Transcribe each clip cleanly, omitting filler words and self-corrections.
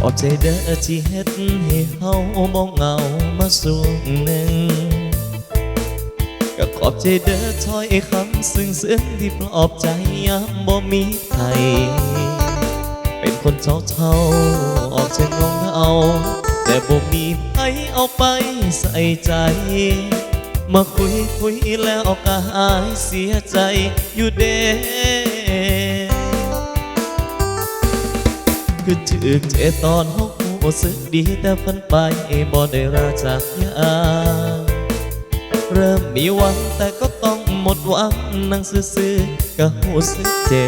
ขอบใจเด้อที่เฮ็ดให้เฮาบ่เหงามาส่วงหนึ่งก็ขอบใจเด้อถ้อยคำซึ้งที่ปลอบใจยามบ่มีใครเป็นคนเท่าออกจากงงเอาแต่บ่มีใครเอาไปใส่ใจมาคุยแล้วก็หายเสียใจอยู่เด้คือถึกเจตอนหกโมสึกดีแต่ฝันไปบ่ได้ราจากยาเริ่มมีหวังแต่ก็ต้องหมดหวังนั่งซื่อๆก็หูสึกเจ็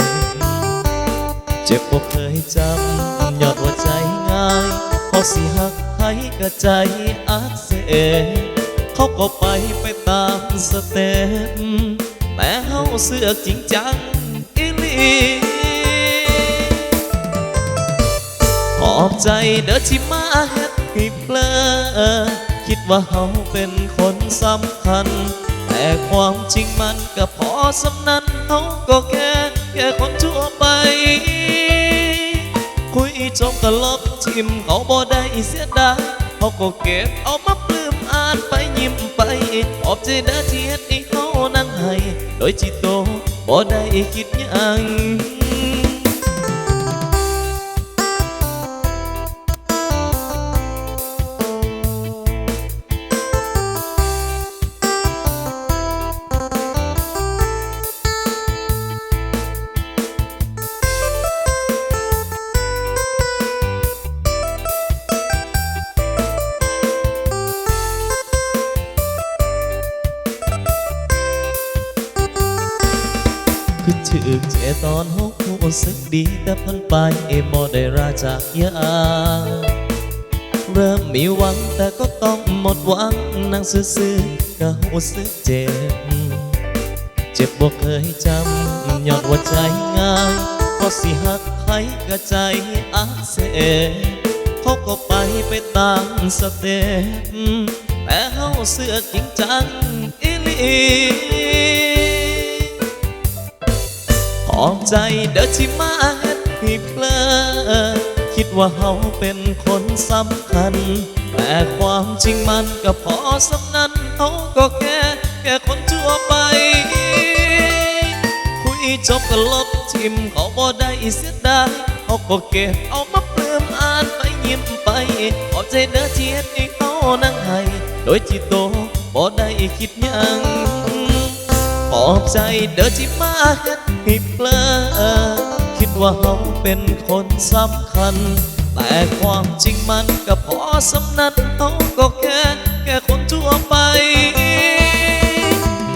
บบ่เคยจำยอดว่าใจง่ายพอสิหักให้ก็ใจอักเสบเขาก็ไปตามสเต็ปแต่เฮาเสือกจริงจังอีหลีขอบใจเด้อที่มาเฮ็ดให้เพลอคิดว่าเฮาเป็นคนสำคัญแต่ความจริงมันก็พอสำนั้นเฮาก็แค่คนทั่วไปคุยจบก็ลบทิมเขาบ่ได้เสียดายเขาก็เก็บเอามาปลื้มอ่านไปยิ้มไปขอบใจเด้อที่เฮ็ดให้เขานั่งให้โดยจิตโตบ่ได้คิดหยังคือถึกเจตอนหกหูสึกดีแต่พันไปบ่ได้ราจากยาเริ่มมีหวังแต่ก็ต้องหมดหวังนั่งซื่อๆก็หูสึกเจ็บบ่เคยจำยอดว่าใจง่ายพอสิหักใครก็ใจอักเสบเขาก็ไปตามสเต็ปแต่เฮาเสือกจริงจังอีหลีขอบใจเด้อที่มาเฮ็ดให้เพลอคิดว่าเฮาเป็นคนสำคัญแต่ความจริงมันก็พอสำนั้นเฮาก็แค่คนทั่วไปคุยจบก็ลบทิมเขาบ่ได้เสียดายเขาก็เก็บเอามาปลื้มอ่านไปยิ้มไปขอบใจเด้อที่เฮ็ดให้เขานั่งให้โดยที่โตบ่ได้คิดหยังขอบใจเด้อที่มาเฮ็ดให้เพลอคิดว่าเฮาเป็นคนสำคัญแต่ความจริงมันก็พอสำนั้นเฮาก็แค่คนทั่วไป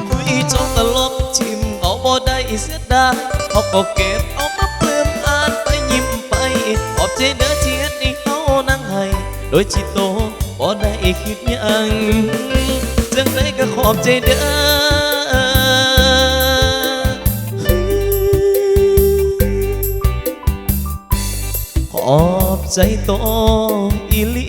คุยจบก็ลบทิมเขาบ่ได้เสียดายเขาก็เก็บเอามาปลื้มอ่านไปยิ้มไปขอบใจเด้อที่เฮ็ดให้เฮานั่งให้โดยที่โตบ่ได้คิดหยังจังไดก็ขอบใจเด้อขอบใจโตอีหลี